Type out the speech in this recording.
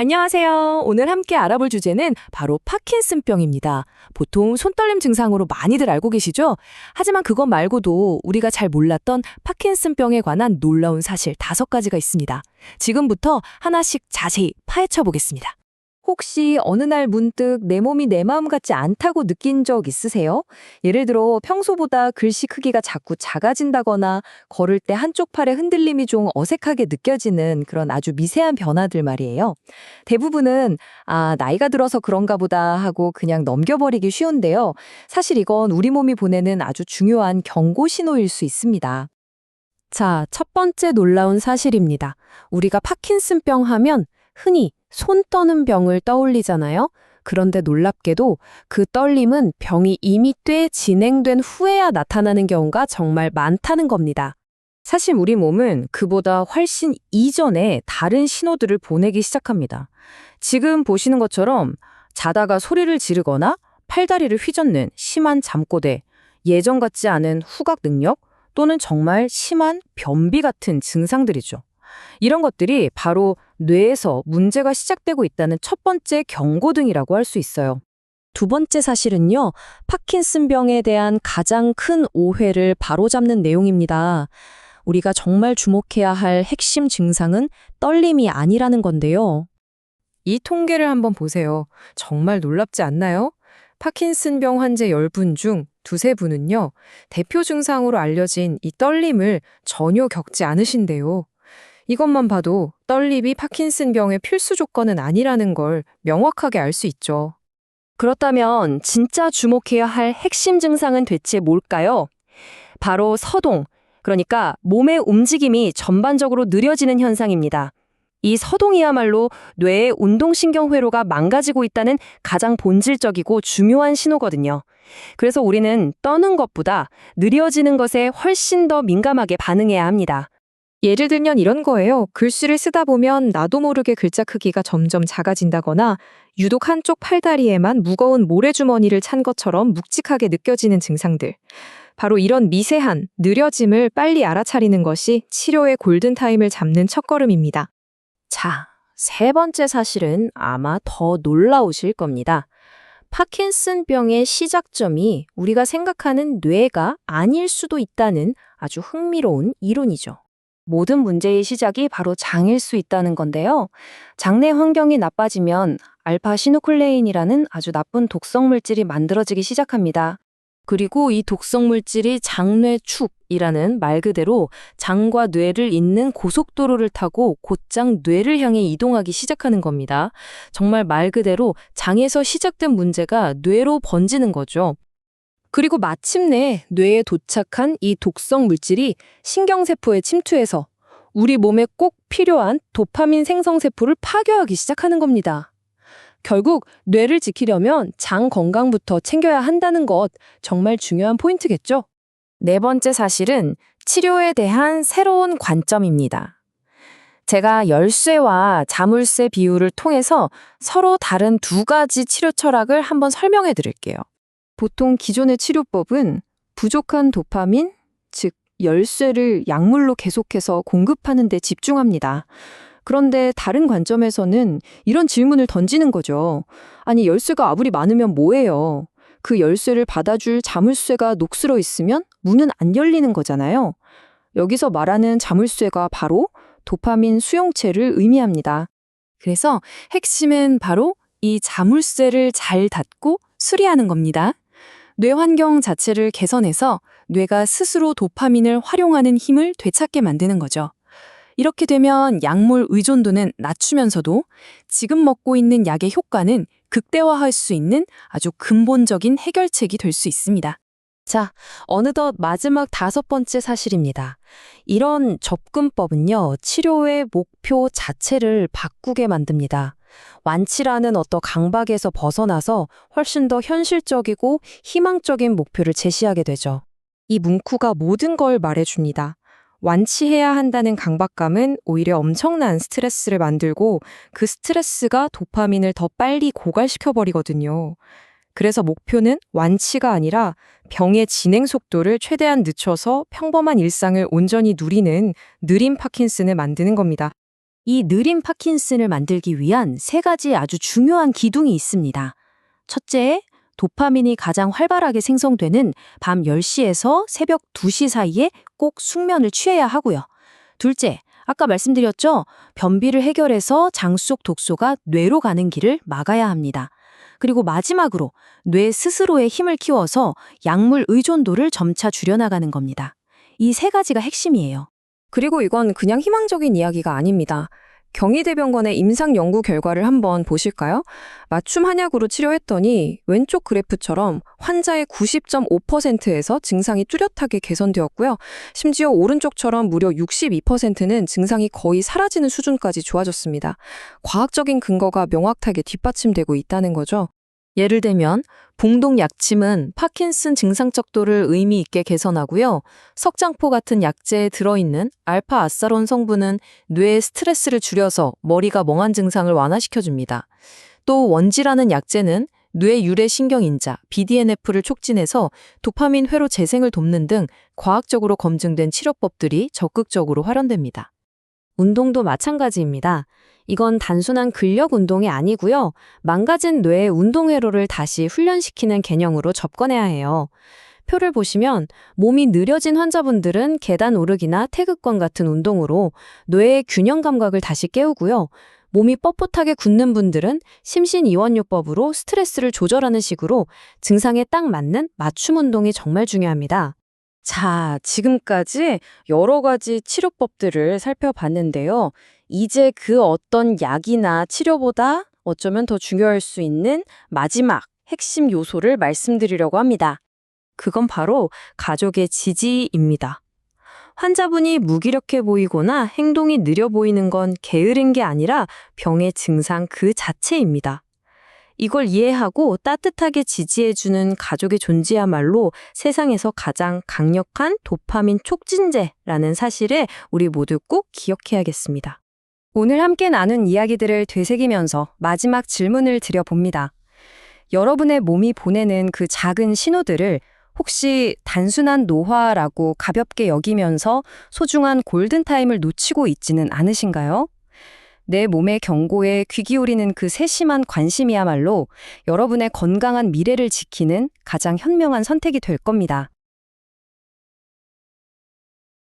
안녕하세요. 오늘 함께 알아볼 주제는 바로 파킨슨병입니다. 보통 손떨림 증상으로 많이들 알고 계시죠? 하지만 그것 말고도 우리가 잘 몰랐던 파킨슨병에 관한 놀라운 사실 5가지가 있습니다. 지금부터 하나씩 자세히 파헤쳐 보겠습니다. 혹시 어느 날 문득 내 몸이 내 마음 같지 않다고 느낀 적 있으세요? 예를 들어 평소보다 글씨 크기가 자꾸 작아진다거나 걸을 때 한쪽 팔의 흔들림이 좀 어색하게 느껴지는 그런 아주 미세한 변화들 말이에요. 대부분은 나이가 들어서 그런가 보다 하고 그냥 넘겨버리기 쉬운데요. 사실 이건 우리 몸이 보내는 아주 중요한 경고 신호일 수 있습니다. 자, 첫 번째 놀라운 사실입니다. 우리가 파킨슨병 하면 흔히 손 떠는 병을 떠올리잖아요. 그런데 놀랍게도 그 떨림은 병이 이미 꽤 진행된 후에야 나타나는 경우가 정말 많다는 겁니다. 사실 우리 몸은 그보다 훨씬 이전에 다른 신호들을 보내기 시작합니다. 지금 보시는 것처럼 자다가 소리를 지르거나 팔다리를 휘젓는 심한 잠꼬대, 예전 같지 않은 후각 능력 또는 정말 심한 변비 같은 증상들이죠. 이런 것들이 바로 뇌에서 문제가 시작되고 있다는 첫 번째 경고등이라고 할 수 있어요. 두 번째 사실은요, 파킨슨병에 대한 가장 큰 오해를 바로잡는 내용입니다. 우리가 정말 주목해야 할 핵심 증상은 떨림이 아니라는 건데요. 이 통계를 한번 보세요. 정말 놀랍지 않나요? 파킨슨병 환자 10분 중 두세 분은요, 대표 증상으로 알려진 이 떨림을 전혀 겪지 않으신대요. 이것만 봐도 떨림이 파킨슨병의 필수 조건은 아니라는 걸 명확하게 알 수 있죠. 그렇다면 진짜 주목해야 할 핵심 증상은 대체 뭘까요? 바로 서동, 그러니까 몸의 움직임이 전반적으로 느려지는 현상입니다. 이 서동이야말로 뇌의 운동신경 회로가 망가지고 있다는 가장 본질적이고 중요한 신호거든요. 그래서 우리는 떠는 것보다 느려지는 것에 훨씬 더 민감하게 반응해야 합니다. 예를 들면 이런 거예요. 글씨를 쓰다 보면 나도 모르게 글자 크기가 점점 작아진다거나 유독 한쪽 팔다리에만 무거운 모래주머니를 찬 것처럼 묵직하게 느껴지는 증상들. 바로 이런 미세한 느려짐을 빨리 알아차리는 것이 치료의 골든타임을 잡는 첫걸음입니다. 자, 세 번째 사실은 아마 더 놀라우실 겁니다. 파킨슨병의 시작점이 우리가 생각하는 뇌가 아닐 수도 있다는 아주 흥미로운 이론이죠. 모든 문제의 시작이 바로 장일 수 있다는 건데요. 장내 환경이 나빠지면 알파시누클레인이라는 아주 나쁜 독성 물질이 만들어지기 시작합니다. 그리고 이 독성 물질이 장뇌축이라는 말 그대로 장과 뇌를 잇는 고속도로를 타고 곧장 뇌를 향해 이동하기 시작하는 겁니다. 정말 말 그대로 장에서 시작된 문제가 뇌로 번지는 거죠. 그리고 마침내 뇌에 도착한 이 독성 물질이 신경세포에 침투해서 우리 몸에 꼭 필요한 도파민 생성세포를 파괴하기 시작하는 겁니다. 결국 뇌를 지키려면 장 건강부터 챙겨야 한다는 것, 정말 중요한 포인트겠죠? 네 번째 사실은 치료에 대한 새로운 관점입니다. 제가 열쇠와 자물쇠 비유를 통해서 서로 다른 2가지 치료 철학을 한번 설명해 드릴게요. 보통 기존의 치료법은 부족한 도파민, 즉 열쇠를 약물로 계속해서 공급하는 데 집중합니다. 그런데 다른 관점에서는 이런 질문을 던지는 거죠. 아니, 열쇠가 아무리 많으면 뭐예요? 그 열쇠를 받아줄 자물쇠가 녹슬어 있으면 문은 안 열리는 거잖아요. 여기서 말하는 자물쇠가 바로 도파민 수용체를 의미합니다. 그래서 핵심은 바로 이 자물쇠를 잘 닫고 수리하는 겁니다. 뇌 환경 자체를 개선해서 뇌가 스스로 도파민을 활용하는 힘을 되찾게 만드는 거죠. 이렇게 되면 약물 의존도는 낮추면서도 지금 먹고 있는 약의 효과는 극대화할 수 있는 아주 근본적인 해결책이 될 수 있습니다. 자, 어느덧 마지막 5번째 사실입니다. 이런 접근법은요, 치료의 목표 자체를 바꾸게 만듭니다. 완치라는 어떤 강박에서 벗어나서 훨씬 더 현실적이고 희망적인 목표를 제시하게 되죠. 이 문구가 모든 걸 말해줍니다. 완치해야 한다는 강박감은 오히려 엄청난 스트레스를 만들고 그 스트레스가 도파민을 더 빨리 고갈시켜버리거든요. 그래서 목표는 완치가 아니라 병의 진행 속도를 최대한 늦춰서 평범한 일상을 온전히 누리는 느린 파킨슨을 만드는 겁니다. 이 느린 파킨슨을 만들기 위한 세 가지 아주 중요한 기둥이 있습니다. 첫째, 도파민이 가장 활발하게 생성되는 밤 10시에서 새벽 2시 사이에 꼭 숙면을 취해야 하고요. 둘째, 아까 말씀드렸죠? 변비를 해결해서 장 속 독소가 뇌로 가는 길을 막아야 합니다. 그리고 마지막으로 뇌 스스로의 힘을 키워서 약물 의존도를 점차 줄여나가는 겁니다. 이 세 가지가 핵심이에요. 그리고 이건 그냥 희망적인 이야기가 아닙니다. 경희대병원의 임상 연구 결과를 한번 보실까요? 맞춤 한약으로 치료했더니 왼쪽 그래프처럼 환자의 90.5%에서 증상이 뚜렷하게 개선되었고요. 심지어 오른쪽처럼 무려 62%는 증상이 거의 사라지는 수준까지 좋아졌습니다. 과학적인 근거가 명확하게 뒷받침되고 있다는 거죠. 예를 들면 봉동 약침은 파킨슨 증상 척도를 의미 있게 개선하고요. 석장포 같은 약재에 들어있는 알파-아사론 성분은 뇌의 스트레스를 줄여서 머리가 멍한 증상을 완화시켜줍니다. 또 원지라는 약재는 뇌 유래 신경인자 BDNF를 촉진해서 도파민 회로 재생을 돕는 등 과학적으로 검증된 치료법들이 적극적으로 활용됩니다. 운동도 마찬가지입니다. 이건 단순한 근력 운동이 아니고요. 망가진 뇌의 운동회로를 다시 훈련시키는 개념으로 접근해야 해요. 표를 보시면 몸이 느려진 환자분들은 계단 오르기나 태극권 같은 운동으로 뇌의 균형 감각을 다시 깨우고요. 몸이 뻣뻣하게 굳는 분들은 심신이완요법으로 스트레스를 조절하는 식으로 증상에 딱 맞는 맞춤 운동이 정말 중요합니다. 자, 지금까지 여러 가지 치료법들을 살펴봤는데요. 이제 그 어떤 약이나 치료보다 어쩌면 더 중요할 수 있는 마지막 핵심 요소를 말씀드리려고 합니다. 그건 바로 가족의 지지입니다. 환자분이 무기력해 보이거나 행동이 느려 보이는 건 게으른 게 아니라 병의 증상 그 자체입니다. 이걸 이해하고 따뜻하게 지지해주는 가족의 존재야말로 세상에서 가장 강력한 도파민 촉진제라는 사실을 우리 모두 꼭 기억해야겠습니다. 오늘 함께 나눈 이야기들을 되새기면서 마지막 질문을 드려봅니다. 여러분의 몸이 보내는 그 작은 신호들을 혹시 단순한 노화라고 가볍게 여기면서 소중한 골든타임을 놓치고 있지는 않으신가요? 내 몸의 경고에 귀 기울이는 그 세심한 관심이야말로 여러분의 건강한 미래를 지키는 가장 현명한 선택이 될 겁니다.